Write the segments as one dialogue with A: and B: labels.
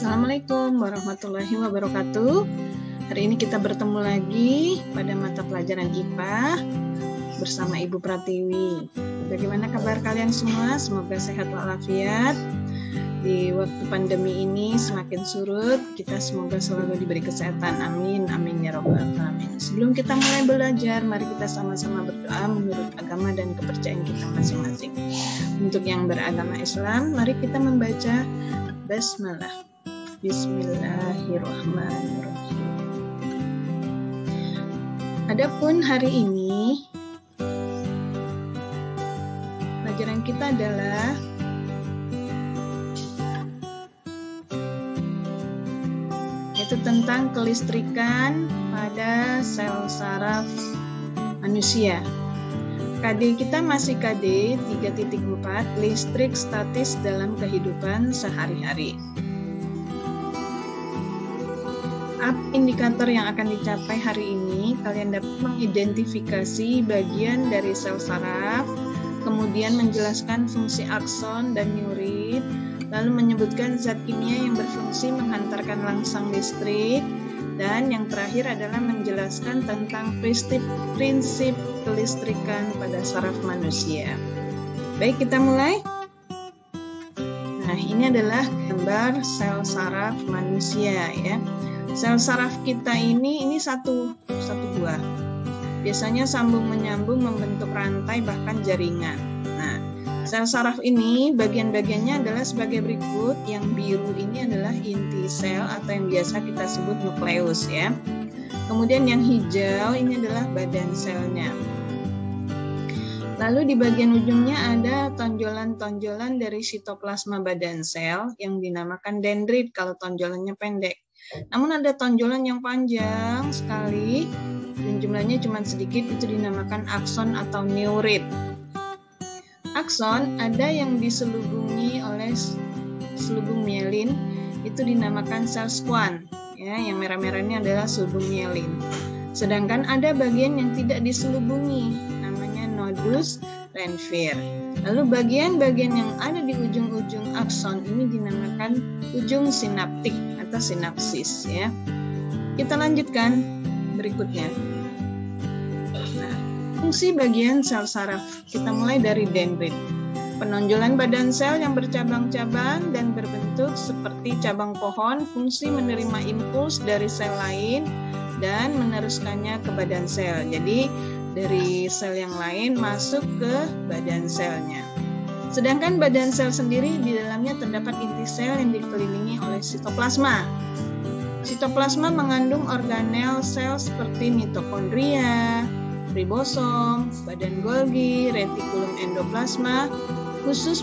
A: Assalamualaikum warahmatullahi wabarakatuh. Hari ini kita bertemu lagi pada mata pelajaran IPA bersama Ibu Pratiwi. Bagaimana kabar kalian semua? Semoga sehat walafiat. Di waktu pandemi ini semakin surut, kita semoga selalu diberi kesehatan. Amin, amin ya rabbal alamin. Sebelum kita mulai belajar, mari kita sama-sama berdoa menurut agama dan kepercayaan kita masing-masing. Untuk yang beragama Islam, mari kita membaca Basmalah. Bismillahirrahmanirrahim. Adapun hari ini pelajaran kita adalah yaitu tentang kelistrikan pada sel saraf manusia. KD kita masih KD 3.4, listrik statis dalam kehidupan sehari-hari. Indikator yang akan dicapai hari ini, kalian dapat mengidentifikasi bagian dari sel saraf, kemudian menjelaskan fungsi akson dan neurit, lalu menyebutkan zat kimia yang berfungsi menghantarkan langsang listrik, dan yang terakhir adalah menjelaskan tentang prinsip kelistrikan pada saraf manusia. Baik, kita mulai. Nah, ini adalah gambar sel saraf manusia ya. Sel saraf kita ini satu buah. Biasanya sambung menyambung membentuk rantai bahkan jaringan. Nah, sel saraf ini bagian-bagiannya adalah sebagai berikut. Yang biru ini adalah inti sel atau yang biasa kita sebut nukleus ya. Kemudian yang hijau ini adalah badan selnya. Lalu di bagian ujungnya ada tonjolan-tonjolan dari sitoplasma badan sel yang dinamakan dendrit kalau tonjolannya pendek. Namun ada tonjolan yang panjang sekali dan jumlahnya cuma sedikit, itu dinamakan akson atau neurit. Akson ada yang diselubungi oleh selubung mielin, itu dinamakan sel squam. Ya, yang merah-merah ini adalah selubung mielin. Sedangkan ada bagian yang tidak diselubungi, namanya nodus Renvier. Lalu bagian-bagian yang ada di ujung-ujung akson ini dinamakan ujung sinaptik atau sinapsis ya. Kita lanjutkan berikutnya. Nah, fungsi bagian sel saraf. Kita mulai dari dendrit. Penonjolan badan sel yang bercabang-cabang dan berbentuk seperti cabang pohon, fungsi menerima impuls dari sel lain dan meneruskannya ke badan sel. Jadi dari sel yang lain masuk ke badan selnya. Sedangkan badan sel sendiri di dalamnya terdapat inti sel yang dikelilingi oleh sitoplasma. Sitoplasma mengandung organel sel seperti mitokondria, ribosom, badan Golgi, retikulum endoplasma. Khusus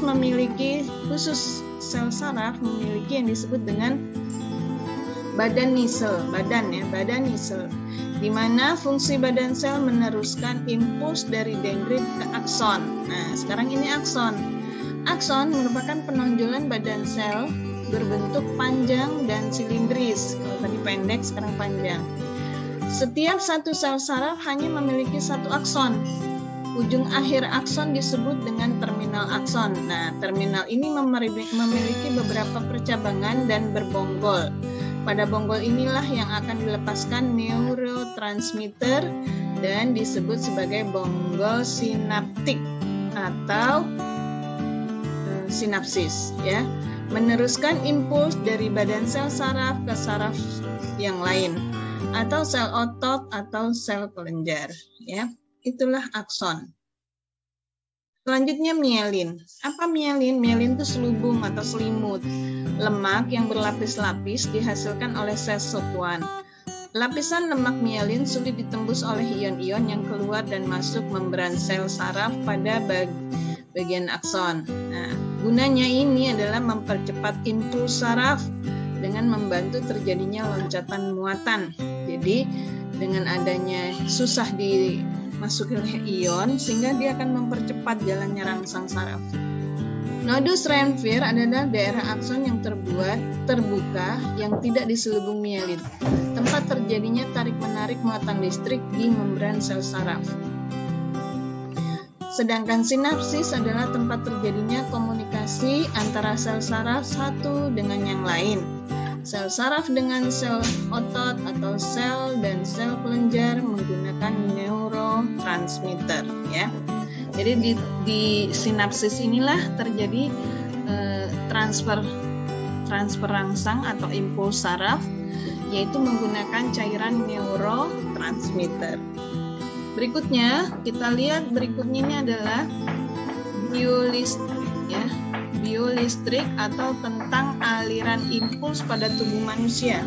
A: sel saraf memiliki yang disebut dengan badan nisel, badan nisel, di mana fungsi badan sel meneruskan impuls dari dendrit ke akson. Nah, sekarang ini akson. Akson merupakan penonjolan badan sel berbentuk panjang dan silindris. Kalau tadi pendek, sekarang panjang. Setiap satu sel saraf hanya memiliki satu akson. Ujung akhir akson disebut dengan terminal akson. Nah, terminal ini memiliki beberapa percabangan dan berbonggol. Pada bonggol inilah yang akan dilepaskan neurotransmitter dan disebut sebagai bonggol sinaptik atau sinapsis ya. Meneruskan impuls dari badan sel saraf ke saraf yang lain atau sel otot atau sel kelenjar ya. Itulah akson. Selanjutnya mielin. Apa mielin? Mielin itu selubung atau selimut lemak yang berlapis-lapis dihasilkan oleh sel sekuan. Lapisan lemak mielin sulit ditembus oleh ion-ion yang keluar dan masuk membran sel saraf pada bagian akson. Nah, gunanya ini adalah mempercepat impuls saraf dengan membantu terjadinya loncatan muatan. Jadi dengan adanya susah dimasuki oleh ion sehingga dia akan mempercepat jalannya rangsang saraf. Nodus Renvier adalah daerah akson yang terbuka yang tidak diselubung mielin, tempat terjadinya tarik-menarik muatan listrik di membran sel saraf. Sedangkan sinapsis adalah tempat terjadinya komunikasi antara sel saraf satu dengan yang lain. Sel saraf dengan sel otot atau sel dan sel kelenjar menggunakan neurotransmitter, ya. Jadi di sinapsis inilah terjadi transfer rangsang atau impuls saraf, yaitu menggunakan cairan neurotransmitter. Berikutnya kita lihat ini adalah biolistrik, ya. Biolistrik atau tentang aliran impuls pada tubuh manusia.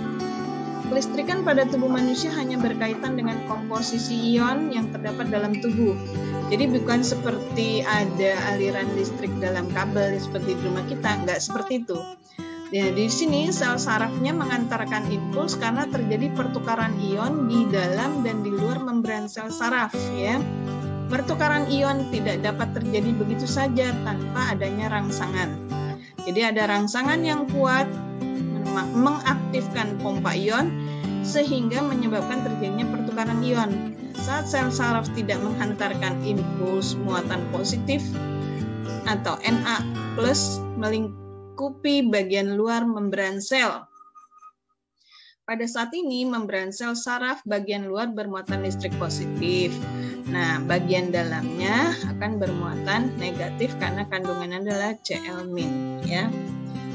A: Kelistrikan pada tubuh manusia hanya berkaitan dengan komposisi ion yang terdapat dalam tubuh. Jadi bukan seperti ada aliran listrik dalam kabel seperti di rumah kita, nggak seperti itu. Ya, di sini sel sarafnya mengantarkan impuls karena terjadi pertukaran ion di dalam dan di luar membran sel saraf, ya. Pertukaran ion tidak dapat terjadi begitu saja tanpa adanya rangsangan. Jadi ada rangsangan yang kuat mengaktifkan pompa ion sehingga menyebabkan terjadinya pertukaran ion. Saat sel saraf tidak menghantarkan impuls muatan positif atau Na+ melingkupi bagian luar membran sel. Pada saat ini membran sel saraf bagian luar bermuatan listrik positif. Nah, bagian dalamnya akan bermuatan negatif karena kandungannya adalah Cl-, ya.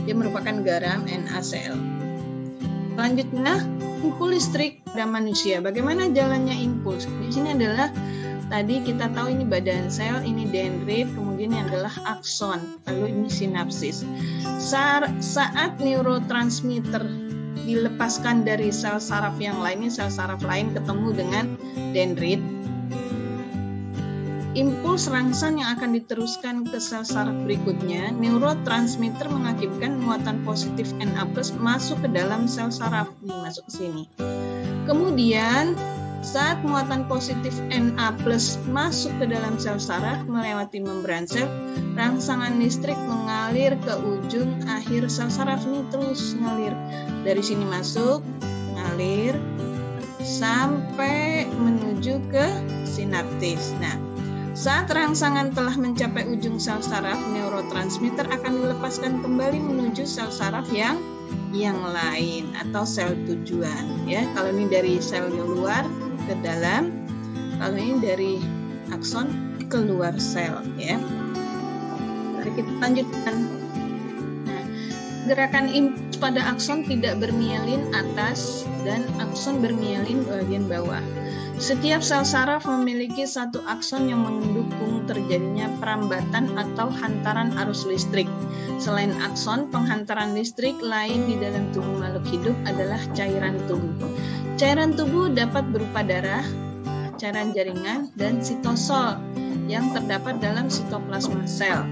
A: Dia merupakan garam NaCl. Selanjutnya, impuls listrik pada manusia. Bagaimana jalannya impuls? Di sini adalah tadi kita tahu ini badan sel, ini dendrit, kemudian ini adalah akson, lalu ini sinapsis. Saat neurotransmitter dilepaskan dari sel saraf yang lain, sel saraf lain ketemu dengan dendrit, impuls rangsang yang akan diteruskan ke sel saraf berikutnya, neurotransmitter mengakibatkan muatan positif Na+ masuk ke dalam sel saraf. Nih, masuk ke sini. Kemudian saat muatan positif Na+ masuk ke dalam sel saraf melewati membran sel, rangsangan listrik mengalir ke ujung akhir sel saraf. Ini terus ngalir. Dari sini masuk, ngalir sampai menuju ke sinaptis. Nah, saat rangsangan telah mencapai ujung sel saraf, neurotransmitter akan dilepaskan kembali menuju sel saraf yang lain atau sel tujuan, ya. Kalau ini dari sel luar ke dalam, kalau ini dari akson keluar sel, ya. Mari kita lanjutkan. Nah, gerakan impuls pada akson tidak bermielin atas dan akson bermielin bagian bawah. Setiap sel saraf memiliki satu akson yang mendukung terjadinya perambatan atau hantaran arus listrik. Selain akson, penghantaran listrik lain di dalam tubuh makhluk hidup adalah cairan tubuh. Cairan tubuh dapat berupa darah, cairan jaringan, dan sitosol yang terdapat dalam sitoplasma sel.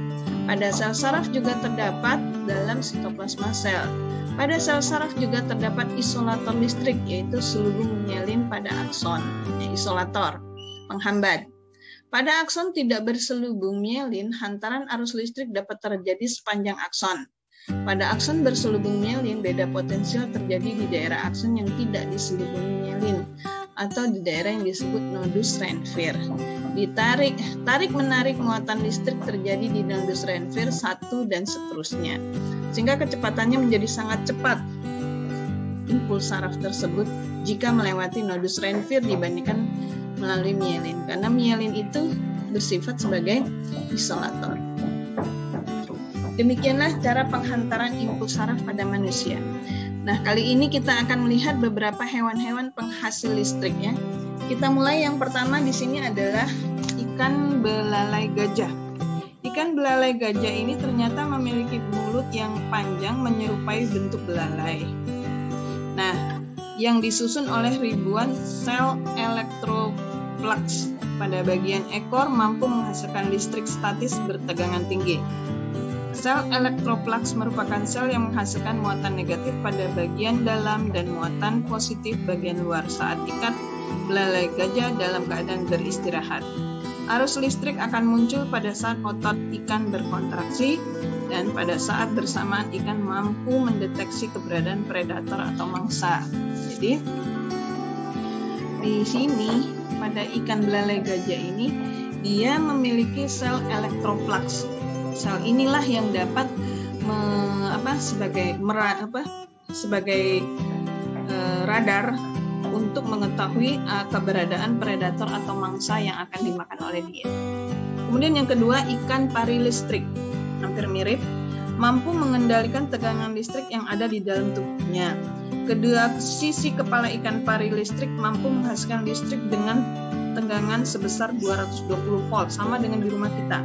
A: Pada sel saraf juga terdapat dalam sitoplasma sel. Pada sel saraf juga terdapat isolator listrik, yaitu selubung mielin pada akson, isolator, penghambat. Pada akson tidak berselubung mielin, hantaran arus listrik dapat terjadi sepanjang akson. Pada akson berselubung mielin, beda potensial terjadi di daerah akson yang tidak diselubungi mielin atau di daerah yang disebut nodus Renvier. Tarik-menarik muatan listrik terjadi di nodus Renvier 1 dan seterusnya, sehingga kecepatannya menjadi sangat cepat impuls saraf tersebut jika melewati nodus Renvier dibandingkan melalui mielin, karena mielin itu bersifat sebagai isolator. Demikianlah cara penghantaran impuls saraf pada manusia. Nah, kali ini kita akan melihat beberapa hewan-hewan penghasil listrik, ya. Kita mulai yang pertama di sini adalah ikan belalai gajah. Ikan belalai gajah ini ternyata memiliki mulut yang panjang menyerupai bentuk belalai. Nah, yang disusun oleh ribuan sel elektroplugs pada bagian ekor mampu menghasilkan listrik statis bertegangan tinggi. Sel elektroplugs merupakan sel yang menghasilkan muatan negatif pada bagian dalam dan muatan positif bagian luar saat ikan belalai gajah dalam keadaan beristirahat. Arus listrik akan muncul pada saat otot ikan berkontraksi dan pada saat bersamaan ikan mampu mendeteksi keberadaan predator atau mangsa. Jadi, di sini pada ikan belalai gajah ini dia memiliki sel elektroplugs. Sel inilah yang dapat sebagai radar untuk mengetahui keberadaan predator atau mangsa yang akan dimakan oleh dia. Kemudian yang kedua, ikan pari listrik, hampir mirip, mampu mengendalikan tegangan listrik yang ada di dalam tubuhnya. Kedua sisi kepala ikan pari listrik mampu menghasilkan listrik dengan tegangan sebesar 220 volt, sama dengan di rumah kita.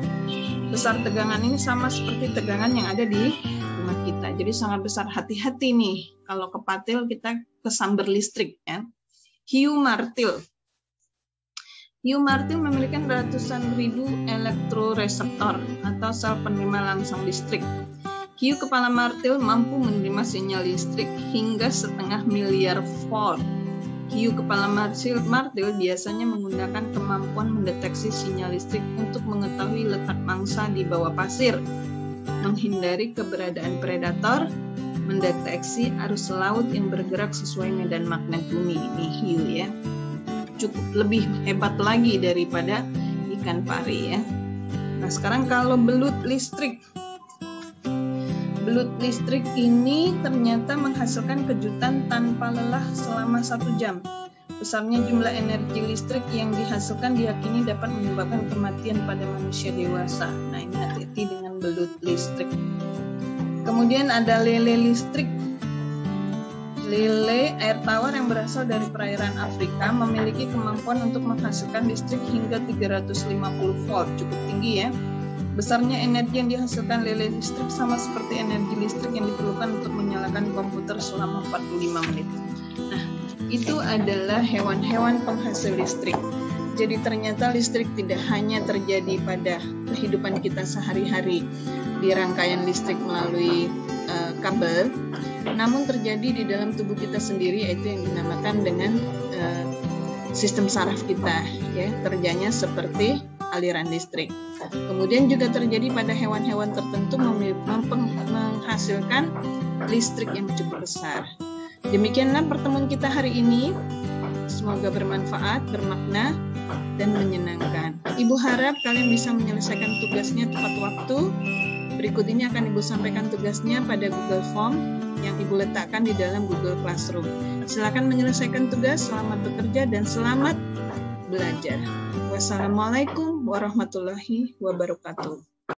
A: Besar tegangan ini sama seperti tegangan yang ada di rumah kita. Jadi sangat besar. Hati-hati nih kalau kepatil kita kesamber listrik ya. Hiu martil. Hiu martil memiliki ratusan ribu elektroreseptor atau sel penerima langsung listrik. Hiu kepala martil mampu menerima sinyal listrik hingga 0,5 miliar volt. Hiu kepala martil biasanya menggunakan kemampuan mendeteksi sinyal listrik untuk mengetahui letak mangsa di bawah pasir, menghindari keberadaan predator, mendeteksi arus laut yang bergerak sesuai medan magnet bumi. Ini hiu ya, cukup lebih hebat lagi daripada ikan pari ya. Nah sekarang kalau belut listrik. Belut listrik ini ternyata menghasilkan kejutan tanpa lelah selama 1 jam. Besarnya jumlah energi listrik yang dihasilkan diyakini dapat menyebabkan kematian pada manusia dewasa. Nah ini hati-hati dengan belut listrik. Kemudian ada lele listrik. Lele air tawar yang berasal dari perairan Afrika memiliki kemampuan untuk menghasilkan listrik hingga 350 volt, cukup tinggi ya. Besarnya energi yang dihasilkan lele listrik sama seperti energi listrik yang diperlukan untuk menyalakan komputer selama 45 menit. Nah, itu adalah hewan-hewan penghasil listrik. Jadi ternyata listrik tidak hanya terjadi pada kehidupan kita sehari-hari di rangkaian listrik melalui kabel, namun terjadi di dalam tubuh kita sendiri, yaitu yang dinamakan dengan sistem saraf kita, ya, kerjanya seperti aliran listrik. Kemudian juga terjadi pada hewan-hewan tertentu menghasilkan listrik yang cukup besar. Demikianlah pertemuan kita hari ini. Semoga bermanfaat, bermakna, dan menyenangkan. Ibu harap kalian bisa menyelesaikan tugasnya tepat waktu. Berikut ini akan Ibu sampaikan tugasnya pada Google Form yang Ibu letakkan di dalam Google Classroom. Silakan menyelesaikan tugas, selamat bekerja, dan selamat belajar. Wassalamualaikum warahmatullahi wabarakatuh.